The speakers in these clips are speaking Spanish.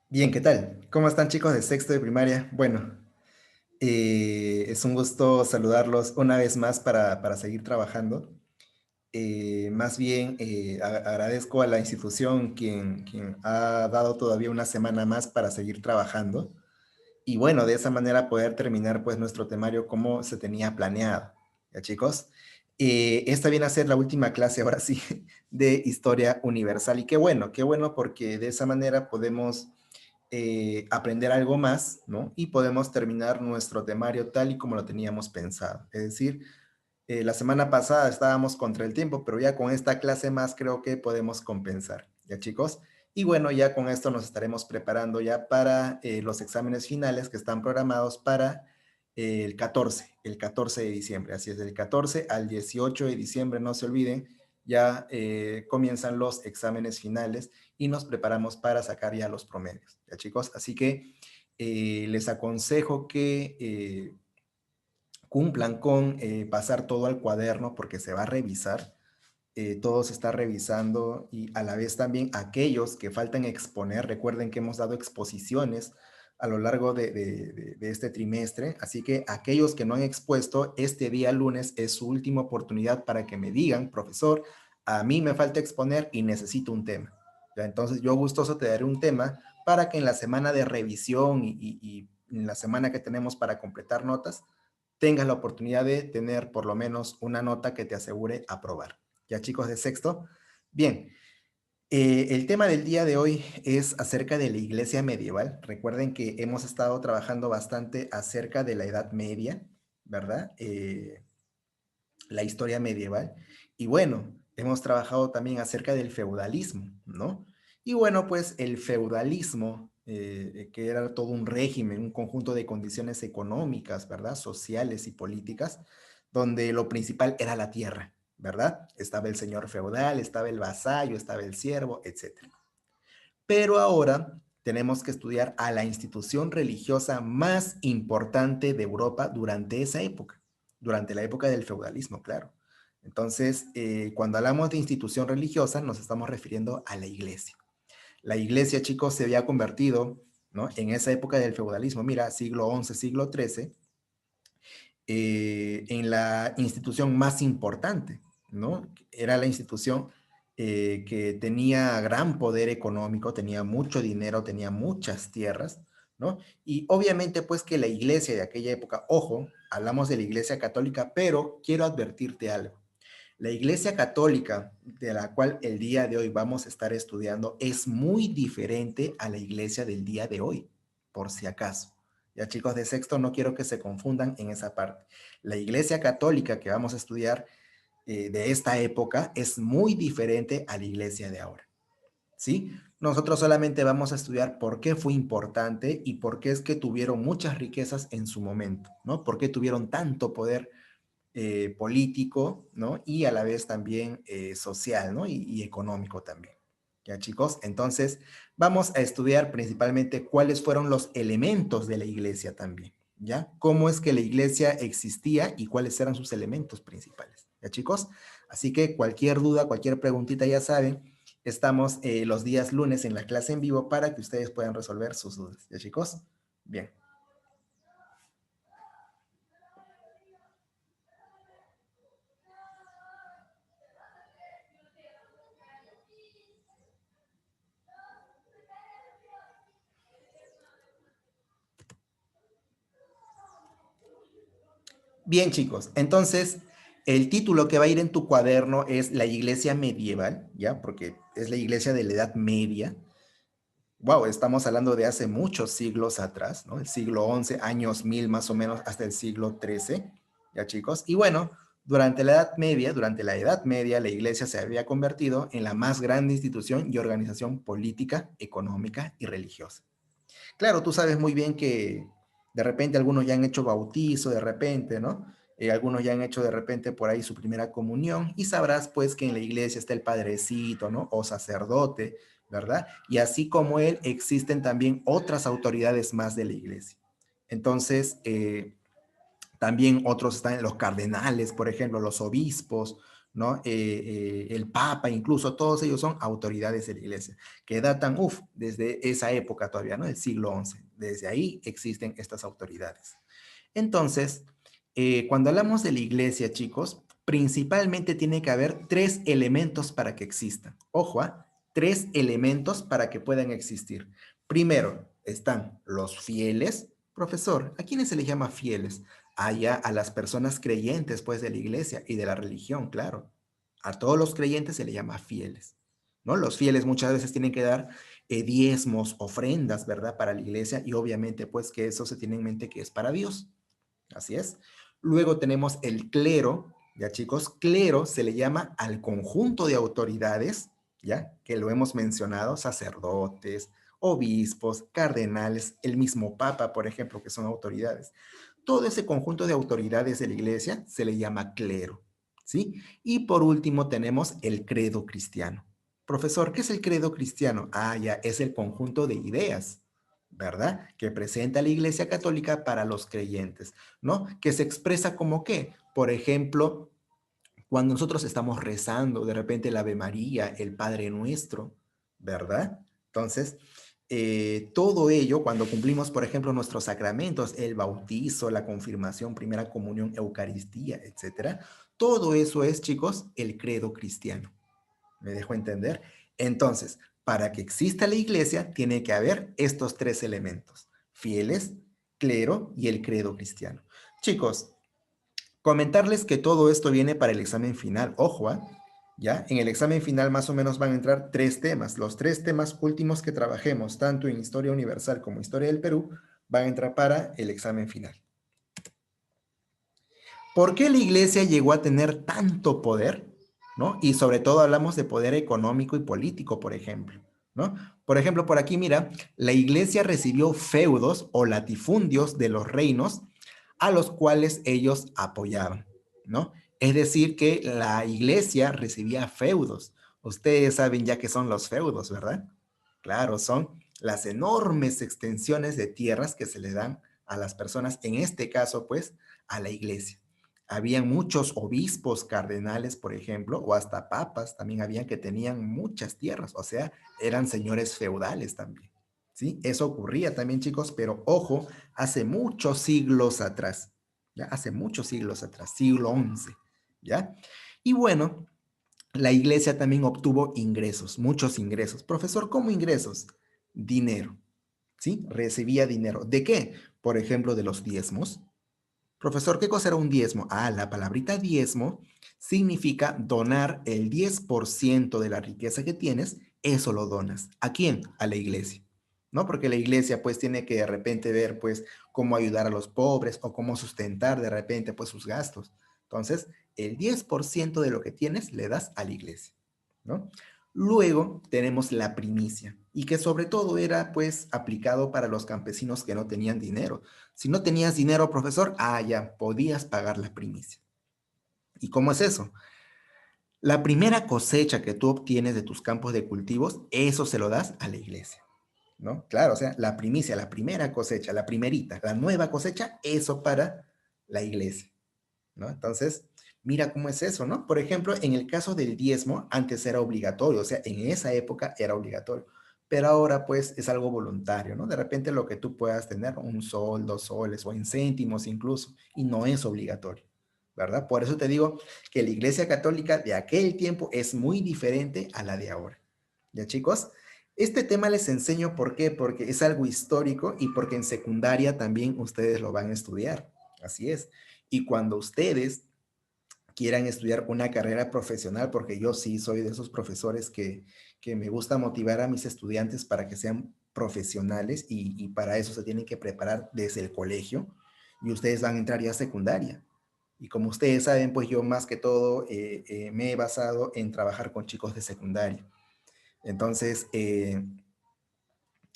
Bien, ¿qué tal? ¿Cómo están chicos de sexto de primaria? Bueno, es un gusto saludarlos una vez más para seguir trabajando. Más bien, agradezco a la institución quien ha dado todavía una semana más para seguir trabajando y bueno, de esa manera poder terminar pues nuestro temario como se tenía planeado. ¿Ya chicos? Esta viene a ser la última clase ahora sí de Historia Universal y qué bueno porque de esa manera podemos aprender algo más, ¿no? Y podemos terminar nuestro temario tal y como lo teníamos pensado. Es decir, la semana pasada estábamos contra el tiempo, pero ya con esta clase más creo que podemos compensar, ¿ya chicos? Y bueno, ya con esto nos estaremos preparando ya para los exámenes finales que están programados para el 14 de diciembre. Así es, del 14 al 18 de diciembre, no se olviden, ya comienzan los exámenes finales y nos preparamos para sacar ya los promedios, ¿ya chicos? Así que les aconsejo que cumplan con pasar todo al cuaderno porque se va a revisar, todo se está revisando y a la vez también aquellos que faltan exponer, recuerden que hemos dado exposiciones a lo largo de este trimestre, así que aquellos que no han expuesto, este día lunes es su última oportunidad para que me digan, profesor, a mí me falta exponer y necesito un tema. ¿Ya? Entonces yo gustoso te daré un tema para que en la semana de revisión y en la semana que tenemos para completar notas, tengas la oportunidad de tener por lo menos una nota que te asegure aprobar. ¿Ya chicos de sexto? Bien, el tema del día de hoy es acerca de la iglesia medieval. Recuerden que hemos estado trabajando bastante acerca de la Edad Media, ¿verdad? La historia medieval. Y bueno, hemos trabajado también acerca del feudalismo, ¿no? Y bueno, pues el feudalismo, que era todo un régimen, un conjunto de condiciones económicas, ¿verdad? Sociales y políticas, donde lo principal era la tierra, ¿verdad? Estaba el señor feudal, estaba el vasallo, estaba el siervo, etcétera. Pero ahora tenemos que estudiar a la institución religiosa más importante de Europa durante esa época, durante la época del feudalismo, claro. Entonces, cuando hablamos de institución religiosa, nos estamos refiriendo a la iglesia. La iglesia, chicos, se había convertido, ¿no? En esa época del feudalismo, mira, siglo XI, siglo XIII, en la institución más importante, ¿no? Era la institución que tenía gran poder económico, tenía mucho dinero, tenía muchas tierras, ¿no? Y obviamente pues que la iglesia de aquella época, ojo, hablamos de la iglesia católica, pero quiero advertirte algo. La iglesia católica de la cual el día de hoy vamos a estar estudiando es muy diferente a la iglesia del día de hoy, por si acaso. Ya chicos de sexto, no quiero que se confundan en esa parte. La iglesia católica que vamos a estudiar de esta época es muy diferente a la iglesia de ahora. ¿Sí? Nosotros solamente vamos a estudiar por qué fue importante y por qué es que tuvieron muchas riquezas en su momento, ¿no? ¿Por qué tuvieron tanto poder político, ¿no? Y a la vez también social, ¿no? Y económico también. ¿Ya, chicos? Entonces, vamos a estudiar principalmente cuáles fueron los elementos de la iglesia también, ¿ya? Cómo es que la iglesia existía y cuáles eran sus elementos principales, ¿ya, chicos? Así que cualquier duda, cualquier preguntita, ya saben, estamos los días lunes en la clase en vivo para que ustedes puedan resolver sus dudas, ¿ya, chicos? Bien. Bien, chicos, entonces el título que va a ir en tu cuaderno es La Iglesia Medieval, ¿ya? Porque es la iglesia de la Edad Media. Wow, estamos hablando de hace muchos siglos atrás, ¿no? El siglo XI, años 1000 más o menos, hasta el siglo XIII, ¿ya, chicos? Y bueno, durante la Edad Media, la iglesia se había convertido en la más grande institución y organización política, económica y religiosa. Claro, tú sabes muy bien que de repente algunos ya han hecho bautizo, de repente, ¿no? Algunos ya han hecho de repente por ahí su primera comunión y sabrás pues que en la iglesia está el padrecito, ¿no? O sacerdote, ¿verdad? Y así como él, existen también otras autoridades más de la iglesia. Entonces, también otros están los cardenales, por ejemplo, los obispos, ¿no? El Papa, incluso, todos ellos son autoridades de la iglesia, que datan, desde esa época todavía, ¿no? El siglo XI. Desde ahí existen estas autoridades. Entonces, cuando hablamos de la iglesia, chicos, principalmente tiene que haber tres elementos para que existan. Ojo, tres elementos para que puedan existir. Primero, están los fieles. Profesor, ¿a quiénes se les llama fieles? Allá a las personas creyentes, pues, de la iglesia y de la religión, claro. A todos los creyentes se les llama fieles, ¿no? Los fieles muchas veces tienen que dar diezmos, ofrendas, ¿verdad? Para la iglesia y obviamente, pues, que eso se tiene en mente que es para Dios. Así es. Luego tenemos el clero, ya chicos, clero se le llama al conjunto de autoridades, ya que lo hemos mencionado, sacerdotes, obispos, cardenales, el mismo papa, por ejemplo, que son autoridades. Todo ese conjunto de autoridades de la iglesia se le llama clero, ¿sí? Y por último tenemos el credo cristiano. Profesor, ¿qué es el credo cristiano? Ya, es el conjunto de ideas, ¿verdad? Que presenta la Iglesia Católica para los creyentes, ¿no? Que se expresa como qué. Por ejemplo, cuando nosotros estamos rezando, de repente el Ave María, el Padre Nuestro, ¿verdad? Entonces, todo ello, cuando cumplimos, por ejemplo, nuestros sacramentos, el bautizo, la confirmación, primera comunión, Eucaristía, etcétera, todo eso es, chicos, el credo cristiano. ¿Me dejo entender? Entonces, para que exista la iglesia, tiene que haber estos tres elementos: fieles, clero y el credo cristiano. Chicos, comentarles que todo esto viene para el examen final. Ojo, ¿ya? En el examen final más o menos van a entrar tres temas. Los tres temas últimos que trabajemos, tanto en Historia Universal como Historia del Perú, van a entrar para el examen final. ¿Por qué la iglesia llegó a tener tanto poder? ¿No? Y sobre todo hablamos de poder económico y político, por ejemplo, ¿no? Por ejemplo, por aquí mira, la iglesia recibió feudos o latifundios de los reinos a los cuales ellos apoyaban, ¿no? Es decir, que la iglesia recibía feudos. Ustedes saben ya qué son los feudos, ¿verdad? Claro, son las enormes extensiones de tierras que se le dan a las personas, en este caso, pues, a la iglesia. Habían muchos obispos, cardenales, por ejemplo, o hasta papas también habían que tenían muchas tierras, o sea, eran señores feudales también, ¿sí? Eso ocurría también, chicos, pero ojo, hace muchos siglos atrás, ¿ya? Hace muchos siglos atrás, siglo XI, ¿ya? Y bueno, la iglesia también obtuvo ingresos, muchos ingresos. Profesor, ¿cómo ingresos? Dinero, ¿sí? Recibía dinero. ¿De qué? Por ejemplo, de los diezmos. Profesor, ¿qué cosa era un diezmo? La palabrita diezmo significa donar el 10% de la riqueza que tienes, eso lo donas. ¿A quién? A la iglesia, ¿no? Porque la iglesia pues tiene que de repente ver pues cómo ayudar a los pobres o cómo sustentar de repente pues sus gastos. Entonces, el 10% de lo que tienes le das a la iglesia, ¿no? Luego tenemos la primicia y que sobre todo era pues aplicado para los campesinos que no tenían dinero. Si no tenías dinero, profesor, ya, podías pagar la primicia. ¿Y cómo es eso? La primera cosecha que tú obtienes de tus campos de cultivos, eso se lo das a la iglesia, ¿no? Claro, o sea, la primicia, la primera cosecha, la primerita, la nueva cosecha, eso para la iglesia, ¿no? Entonces, mira cómo es eso, ¿no? Por ejemplo, en el caso del diezmo, antes era obligatorio, o sea, en esa época era obligatorio, pero ahora pues es algo voluntario, ¿no? De repente lo que tú puedas tener, un sol, 2 soles o en céntimos incluso, y no es obligatorio, ¿verdad? Por eso te digo que la Iglesia Católica de aquel tiempo es muy diferente a la de ahora. ¿Ya, chicos? Este tema les enseño por qué, porque es algo histórico y porque en secundaria también ustedes lo van a estudiar. Así es. Y cuando ustedes quieran estudiar una carrera profesional, porque yo sí soy de esos profesores que me gusta motivar a mis estudiantes para que sean profesionales y para eso se tienen que preparar desde el colegio y ustedes van a entrar ya a secundaria. Y como ustedes saben, pues yo más que todo me he basado en trabajar con chicos de secundaria. Entonces,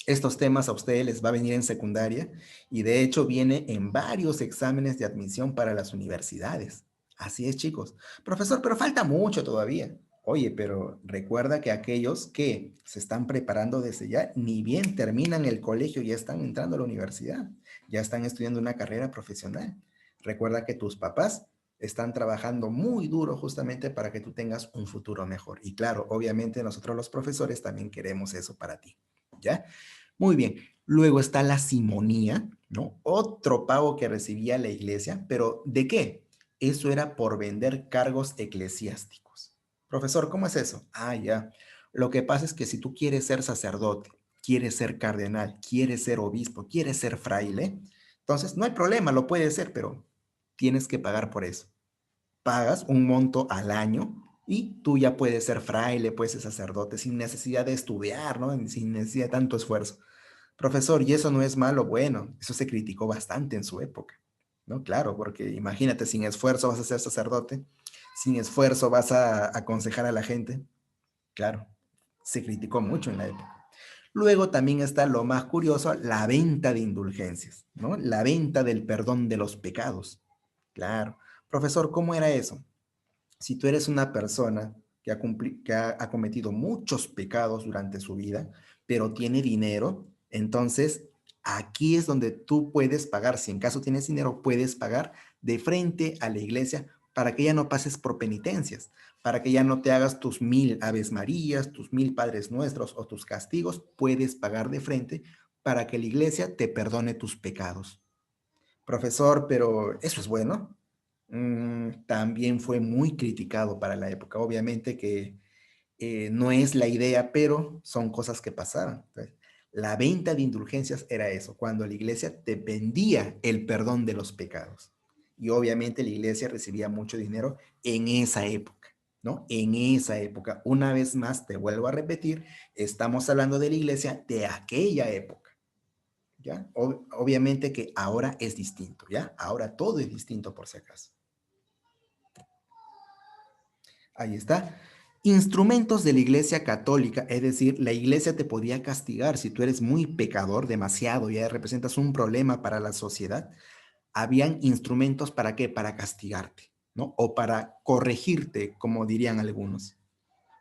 estos temas a ustedes les va a venir en secundaria y de hecho viene en varios exámenes de admisión para las universidades. Así es, chicos. Profesor, pero falta mucho todavía. Oye, pero recuerda que aquellos que se están preparando desde ya, ni bien terminan el colegio, ya están entrando a la universidad, ya están estudiando una carrera profesional. Recuerda que tus papás Están trabajando muy duro justamente para que tú tengas un futuro mejor. Y claro, obviamente nosotros los profesores también queremos eso para ti, ¿ya? Muy bien. Luego está la simonía, ¿no? Otro pago que recibía la iglesia, pero ¿de qué? Eso era por vender cargos eclesiásticos. Profesor, ¿cómo es eso? Ah, ya. Lo que pasa es que si tú quieres ser sacerdote, quieres ser cardenal, quieres ser obispo, quieres ser fraile, entonces no hay problema, lo puedes ser, pero tienes que pagar por eso. Pagas un monto al año y tú ya puedes ser fraile, puedes ser sacerdote sin necesidad de estudiar, ¿no? Sin necesidad de tanto esfuerzo. Profesor, ¿y eso no es malo? Bueno, eso se criticó bastante en su época, ¿no? Claro, porque imagínate, sin esfuerzo vas a ser sacerdote, sin esfuerzo vas a aconsejar a la gente. Claro, se criticó mucho en la época. Luego también está lo más curioso, la venta de indulgencias, ¿no? La venta del perdón de los pecados. Claro. Profesor, ¿cómo era eso? Si tú eres una persona que ha cometido muchos pecados durante su vida, pero tiene dinero, entonces aquí es donde tú puedes pagar, si en caso tienes dinero, puedes pagar de frente a la iglesia para que ya no pases por penitencias, para que ya no te hagas tus 1000 Aves Marías, tus 1000 Padres Nuestros o tus castigos, puedes pagar de frente para que la iglesia te perdone tus pecados. Profesor, pero ¿eso es bueno? También fue muy criticado para la época. Obviamente que no es la idea, pero son cosas que pasaron. Entonces, la venta de indulgencias era eso, cuando la iglesia te vendía el perdón de los pecados. Y obviamente la iglesia recibía mucho dinero en esa época, ¿no? En esa época. Una vez más, te vuelvo a repetir, estamos hablando de la iglesia de aquella época. ¿Ya? Obviamente que ahora es distinto, ¿ya? Ahora todo es distinto por si acaso. Ahí está. Instrumentos de la iglesia católica, es decir, la iglesia te podía castigar si tú eres muy pecador, demasiado, ya representas un problema para la sociedad. Habían instrumentos para qué, para castigarte, ¿no? O para corregirte, como dirían algunos.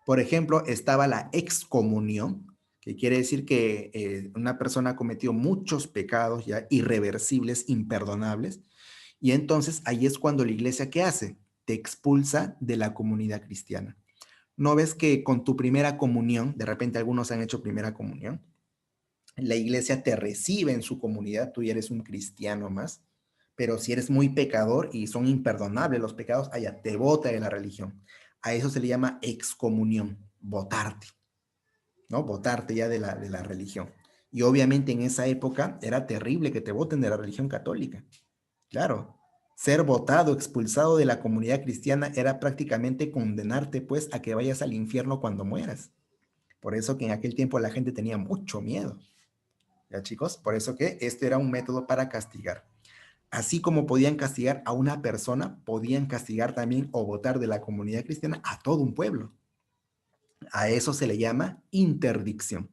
Por ejemplo, estaba la excomunión, que quiere decir que una persona cometió muchos pecados ya irreversibles, imperdonables, y entonces ahí es cuando la iglesia, ¿qué hace? Te expulsa de la comunidad cristiana. ¿No ves que con tu primera comunión, de repente algunos han hecho primera comunión, la iglesia te recibe en su comunidad, tú ya eres un cristiano más, pero si eres muy pecador y son imperdonables los pecados, allá te bota de la religión. A eso se le llama excomunión, votarte, ¿no? Votarte ya de la religión. Y obviamente en esa época era terrible que te voten de la religión católica. Claro, ser votado, expulsado de la comunidad cristiana era prácticamente condenarte pues a que vayas al infierno cuando mueras. Por eso que en aquel tiempo la gente tenía mucho miedo. ¿Ya chicos? Por eso que este era un método para castigar. Así como podían castigar a una persona, podían castigar también o votar de la comunidad cristiana a todo un pueblo. A eso se le llama interdicción.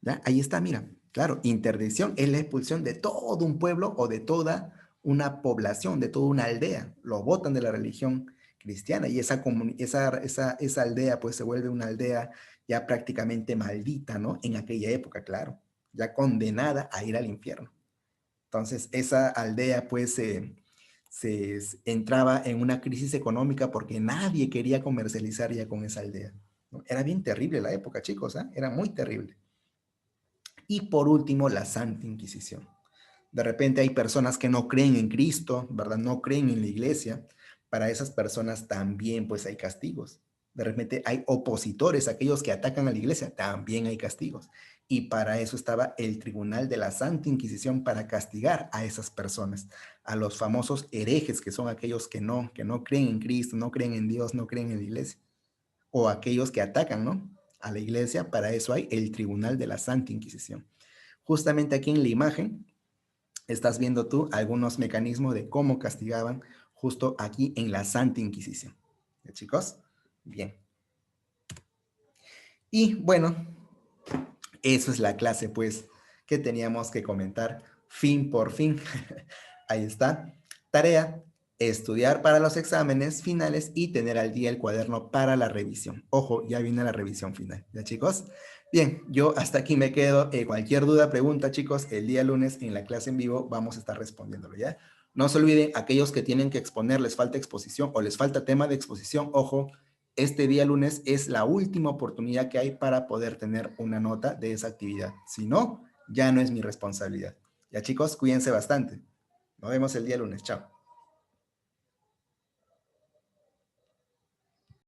¿Ya? Ahí está, mira. Claro, interdicción es la expulsión de todo un pueblo o de toda una población, de toda una aldea. Lo botan de la religión cristiana y esa aldea pues se vuelve una aldea ya prácticamente maldita, ¿no? En aquella época, claro, ya condenada a ir al infierno. Entonces, esa aldea pues entraba en una crisis económica porque nadie quería comercializar ya con esa aldea, ¿no? Era bien terrible la época, chicos, ¿eh? Era muy terrible. Y por último, la Santa Inquisición. De repente hay personas que no creen en Cristo, ¿verdad? No creen en la iglesia. Para esas personas también pues hay castigos. De repente hay opositores, aquellos que atacan a la iglesia, también hay castigos. Y para eso estaba el Tribunal de la Santa Inquisición para castigar a esas personas, a los famosos herejes, que son aquellos que no creen en Cristo, no creen en Dios, no creen en la iglesia, o aquellos que atacan, ¿no? A la iglesia, para eso hay el Tribunal de la Santa Inquisición. Justamente aquí en la imagen estás viendo tú algunos mecanismos de cómo castigaban justo aquí en la Santa Inquisición. ¿Ya, chicos? Bien. Y bueno, eso es la clase, pues, que teníamos que comentar. Fin por fin. Ahí está. Tarea, estudiar para los exámenes finales y tener al día el cuaderno para la revisión. Ojo, ya viene la revisión final. ¿Ya, chicos? Bien, yo hasta aquí me quedo. Cualquier duda, pregunta, chicos, el día lunes en la clase en vivo vamos a estar respondiéndolo, ¿ya? No se olviden, aquellos que tienen que exponer, les falta exposición o les falta tema de exposición, ojo, este día lunes es la última oportunidad que hay para poder tener una nota de esa actividad. Si no, ya no es mi responsabilidad. Ya chicos, cuídense bastante. Nos vemos el día lunes. Chao.